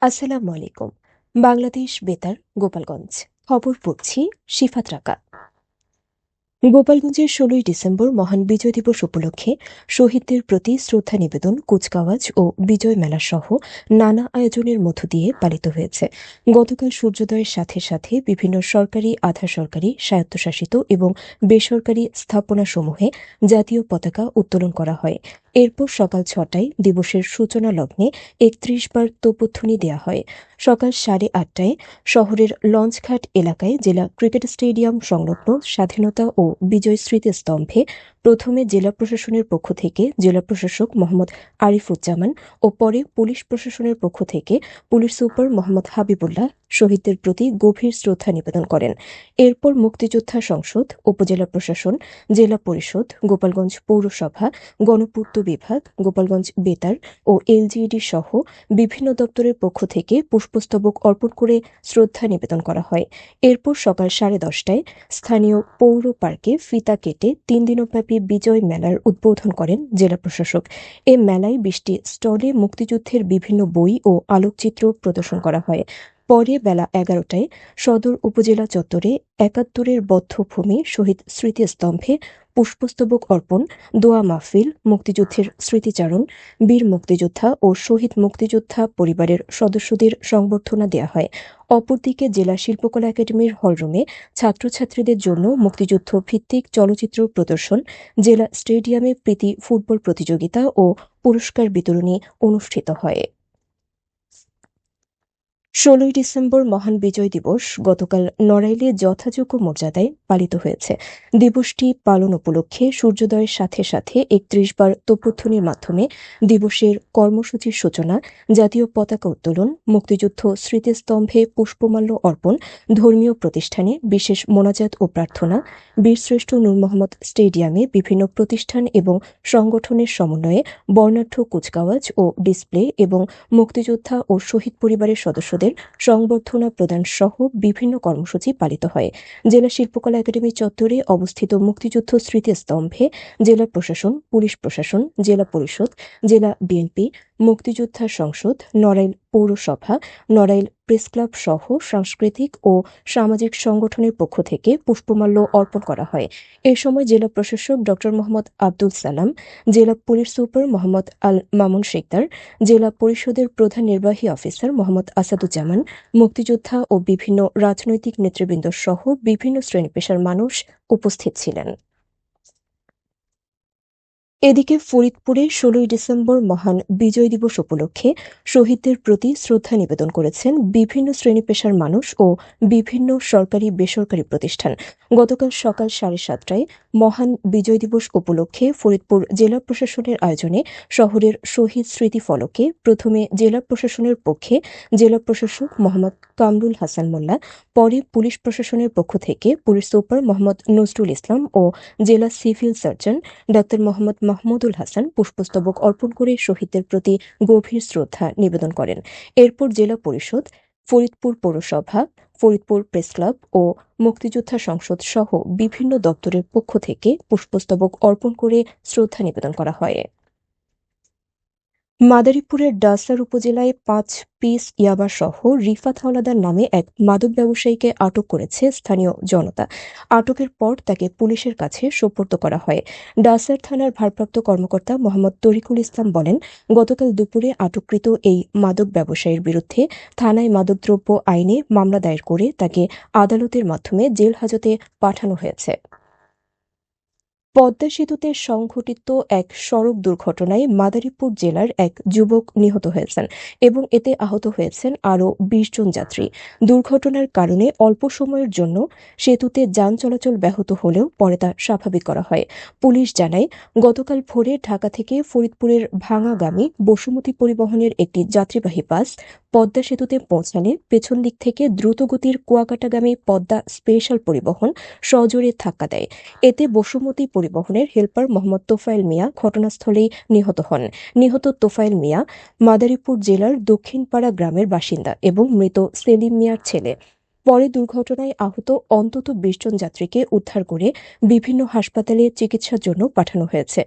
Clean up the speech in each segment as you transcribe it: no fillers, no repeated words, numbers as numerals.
আসসালামু আলাইকুম। বাংলাদেশ বেতার গোপালগঞ্জ। খবর পড়ছি শিফাত রাকা। গোপালগঞ্জের ১৬ই ডিসেম্বর মহান বিজয় দিবস উপলক্ষে শহীদদের প্রতি শ্রদ্ধা নিবেদন, কুচকাওয়াজ ও বিজয় মেলা সহ নানা আয়োজনের মধ্য দিয়ে পালিত হয়েছে। গতকাল সূর্যোদয়ের সাথে সাথে বিভিন্ন সরকারি, আধা সরকারি, স্বায়ত্তশাসিত এবং বেসরকারি স্থাপনাসমূহে জাতীয় পতাকা উত্তোলন করা হয়। এরপর সকাল ৬টায় দিবসের সূচনা লগ্নে ৩১ বার তোপধ্বনি দেওয়া হয়। সকাল ৮:৩০টায় শহরের লঞ্চঘাট এলাকায় জেলা ক্রিকেট স্টেডিয়াম সংলগ্ন স্বাধীনতা ও বিজয় স্মৃতিস্তম্ভে প্রথমে জেলা প্রশাসনের পক্ষ থেকে জেলা প্রশাসক মোহাম্মদ আরিফুজ্জামান ও পরে পুলিশ প্রশাসনের পক্ষ থেকে পুলিশ সুপার মোহাম্মদ হাবিবুল্লাহ শহীদদের প্রতি গভীর শ্রদ্ধা নিবেদন করেন। এরপর মুক্তিযোদ্ধা সংসদ, উপজেলা প্রশাসন, জেলা পরিষদ, গোপালগঞ্জ পৌরসভা, গণপূর্ত বিভাগ, গোপালগঞ্জ বেতার ও এলজিইডি সহ বিভিন্ন দপ্তরের পক্ষ থেকে পুষ্পস্তবক অর্পণ করে শ্রদ্ধা নিবেদন করা হয়। এরপর সকাল 10:30টায় স্থানীয় পৌর পার্কে ফিতা কেটে ৩ দিনব্যাপী বিজয় মেলার উদ্বোধন করেন জেলা প্রশাসক। এ মেলায় ২০টি স্টলে মুক্তিযুদ্ধের বিভিন্ন বই ও আলোকচিত্র প্রদর্শন করা হয়। পরে বেলা 11টায় সদর উপজেলা চত্বরে ৭১-এর বধ্যভূমি শহীদ স্মৃতিস্তম্ভে পুষ্পস্তবক অর্পণ, দোয়া মাহফিল, মুক্তিযুদ্ধের স্মৃতিচারণ, বীর মুক্তিযোদ্ধা ও শহীদ মুক্তিযোদ্ধা পরিবারের সদস্যদের সংবর্ধনা দেওয়া হয়। অপরদিকে জেলা শিল্পকলা একাডেমির হলরুমে ছাত্রছাত্রীদের জন্য মুক্তিযুদ্ধ ভিত্তিক চলচ্চিত্র প্রদর্শন, জেলা স্টেডিয়ামে প্রীতি ফুটবল প্রতিযোগিতা ও পুরস্কার বিতরণী অনুষ্ঠিত হয়। ১৬ই ডিসেম্বর মহান বিজয় দিবস গতকাল নড়াইলে যথাযোগ্য মর্যাদায় পালিত হয়েছে। দিবসটি পালন উপলক্ষে সূর্যোদয়ের সাথে সাথে ৩১ বার তোপধ্বনির মাধ্যমে দিবসের কর্মসূচির সূচনা, জাতীয় পতাকা উত্তোলন, মুক্তিযুদ্ধ স্মৃতিস্তম্ভে পুষ্পমাল্য অর্পণ, ধর্মীয় প্রতিষ্ঠানে বিশেষ মোনাজাত ও প্রার্থনা, বীরশ্রেষ্ঠ নূর মোহাম্মদ স্টেডিয়ামে বিভিন্ন প্রতিষ্ঠান এবং সংগঠনের সমন্বয়ে বর্ণাঢ্য কুচকাওয়াজ ও ডিসপ্লে এবং মুক্তিযোদ্ধা ও শহীদ পরিবারের সদস্যদের সংবর্ধনা প্রদান সহ বিভিন্ন কর্মসূচি পালিত হয়। জেলা শিল্পকলা একাডেমি চত্বরে অবস্থিত মুক্তিযুদ্ধ স্মৃতিস্তম্ভে জেলা প্রশাসন, পুলিশ প্রশাসন, জেলা পরিষদ, জেলা বিএনপি, মুক্তিযোদ্ধা সংসদ, নড়াইল পৌরসভা, নড়াইল প্রেসক্লাব সহ সাংস্কৃতিক ও সামাজিক সংগঠনের পক্ষ থেকে পুষ্পমাল্য অর্পণ করা হয়। এ সময় জেলা প্রশাসক ড মোহাম্মদ আব্দুল সালাম, জেলা পুলিশ সুপার মোহাম্মদ আল মামুন শিকদার, জেলা পরিষদের প্রধান নির্বাহী অফিসার মোহাম্মদ আসাদুজ্জামান, মুক্তিযোদ্ধা ও বিভিন্ন রাজনৈতিক নেতৃবৃন্দ সহ বিভিন্ন শ্রেণী পেশার মানুষ উপস্থিত ছিলেন। এদিকে ফরিদপুরে ১৬ই ডিসেম্বর মহান বিজয় দিবস উপলক্ষে শহীদদের প্রতি শ্রদ্ধা নিবেদন করেছেন বিভিন্ন শ্রেণী পেশার মানুষ ও বিভিন্ন সরকারি বেসরকারি প্রতিষ্ঠান। গতকাল সকাল ৭:৩০টায় মহান বিজয় দিবস উপলক্ষে ফরিদপুর জেলা প্রশাসনের আয়োজনে শহরের শহীদ স্মৃতি ফলকে প্রথমে জেলা প্রশাসনের পক্ষে জেলা প্রশাসক মোহাম্মদ কামরুল হাসান মোল্লা, পরে পুলিশ প্রশাসনের পক্ষ থেকে পুলিশ সুপার মোহাম্মদ নজরুল ইসলাম ও জেলা civil surgeon doctor Mohammad Mahmudul Hasan পুষ্পস্তবক অর্পণ করে শহীদদের প্রতি গভীর শ্রদ্ধা নিবেদন করেন। এরপর জেলা পরিষদ, ফরিদপুর পৌরসভা, ফরিদপুর প্রেসক্লাব ও মুক্তিযোদ্ধা সংসদ সহ বিভিন্ন দপ্তরের পক্ষ থেকে পুষ্পস্তবক অর্পণ করে শ্রদ্ধা নিবেদন করা হয়। মাদারীপুরের ডাসার উপজেলায় ৫ পিস ইয়াবাসহ রিফাত হাওলাদার নামে এক মাদক ব্যবসায়ীকে আটক করেছে স্থানীয় জনতা। আটকের পর তাকে পুলিশের কাছে সোপর্দ করা হয়। ডাসার থানার ভারপ্রাপ্ত কর্মকর্তা মোহাম্মদ তরিকুল ইসলাম বলেন, গতকাল দুপুরে আটককৃত এই মাদক ব্যবসায়ীর বিরুদ্ধে থানায় মাদকদ্রব্য আইনে মামলা দায়ের করে তাকে আদালতের মাধ্যমে জেল হাজতে পাঠানো হয়েছে। পদ্মা সেতুতে সংঘটিত এক সড়ক দুর্ঘটনায় মাদারীপুর জেলার এক যুবক নিহত হয়েছেন এবং এতে আহত হয়েছেন আরও ২০ জন যাত্রী। দুর্ঘটনার কারণে অল্প সময়ের জন্য সেতুতে যান চলাচল ব্যাহত হলেও পরে তা স্বাভাবিক করা হয়। পুলিশ জানায়, গতকাল ভোরে ঢাকা থেকে ফরিদপুরের ভাঙাগামী বসুমতী পরিবহনের একটি যাত্রীবাহী বাস পদ্মা সেতুতে পৌঁছালে পেছন দিক থেকে দ্রুতগতির কুয়াকাটাগামী পদ্মা স্পেশাল পরিবহন সজোরে ধাক্কা দেয়। এতে বসুমতী পরিবহনের হেলপার মোহাম্মদ তোফায়েল মিয়া ঘটনাস্থলেই নিহত হন। নিহত তোফায়েল মিয়া মাদারীপুর জেলার দক্ষিণপাড়া গ্রামের বাসিন্দা এবং মৃত সেলিম মিয়ার ছেলে। পরে দুর্ঘটনায় আহত অন্তত ২০ জন যাত্রীকে উদ্ধার করে বিভিন্ন হাসপাতালে চিকিৎসার জন্য পাঠানো হয়েছে।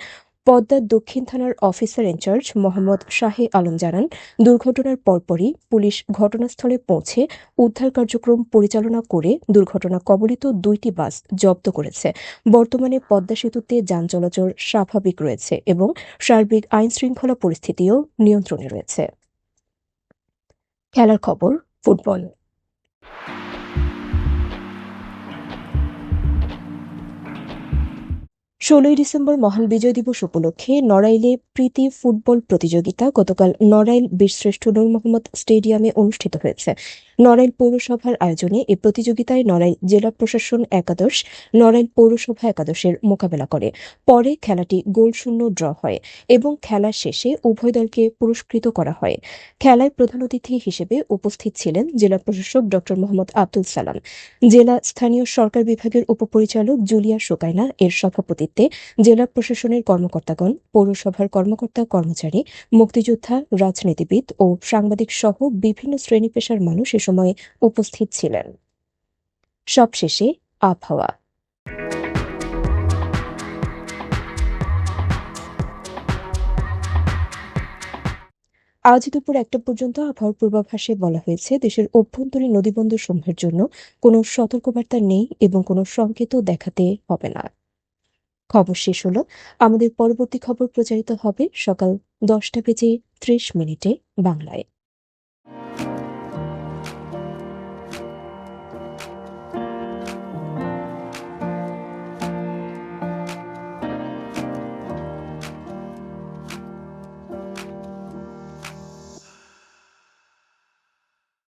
পদ্মা দক্ষিণ থানার অফিসার ইনচার্জ মোহাম্মদ শাহে আলম জানান, দুর্ঘটনার পরপরই পুলিশ ঘটনাস্থলে পৌঁছে উদ্ধার কার্যক্রম পরিচালনা করে দুর্ঘটনা কবলিত 2টি বাস জব্দ করেছে। বর্তমানে পদ্মা সেতুতে যান চলাচল স্বাভাবিক রয়েছে এবং সার্বিক আইনশৃঙ্খলা পরিস্থিতিও নিয়ন্ত্রণে রয়েছে। খেলার খবর, ফুটবল। 16ই ডিসেম্বর মহান বিজয় দিবস উপলক্ষে নড়াইলে প্রীতি ফুটবল প্রতিযোগিতা গতকাল নড়াইল বীরশ্রেষ্ঠ নূর মোহাম্মদ স্টেডিয়ামে অনুষ্ঠিত হয়েছে। নড়াইল পৌরসভার আয়োজনে এই প্রতিযোগিতায় নড়াইল জেলা প্রশাসন একাদশ নড়াইল পৌরসভা একাদশের মোকাবেলা করে। পরে খেলাটি গোলশূন্য ড্র হয় এবং খেলা শেষে উভয় দলকে পুরস্কৃত করা হয়। খেলায় প্রধান অতিথি হিসেবে উপস্থিত ছিলেন জেলা প্রশাসক ড মোহাম্মদ আব্দুল সালাম। জেলা স্থানীয় সরকার বিভাগের উপপরিচালক জুলিয়া শোকায়না এর সভাপতিত্বে জেলা প্রশাসনের কর্মকর্তাগণ, পৌরসভার কর্মকর্তা কর্মচারী, মুক্তিযোদ্ধা, রাজনীতিবিদ ও সাংবাদিক সহ বিভিন্ন শ্রেণী পেশার মানুষ এ সময় উপস্থিত ছিলেন। সবশেষে আবহাওয়া। আজ দুপুর 1টা পর্যন্ত আবহাওয়ার পূর্বাভাসে বলা হয়েছে, দেশের অভ্যন্তরীণ নদীবন্দর সমূহের জন্য কোনো সতর্কবার্তা নেই এবং কোনো সংকেতও দেখাতে হবে না। খবর শেষ হলো। আমাদের পরবর্তী খবর প্রচারিত হবে সকাল 10টা বেজে 30 মিনিটে বাংলায়।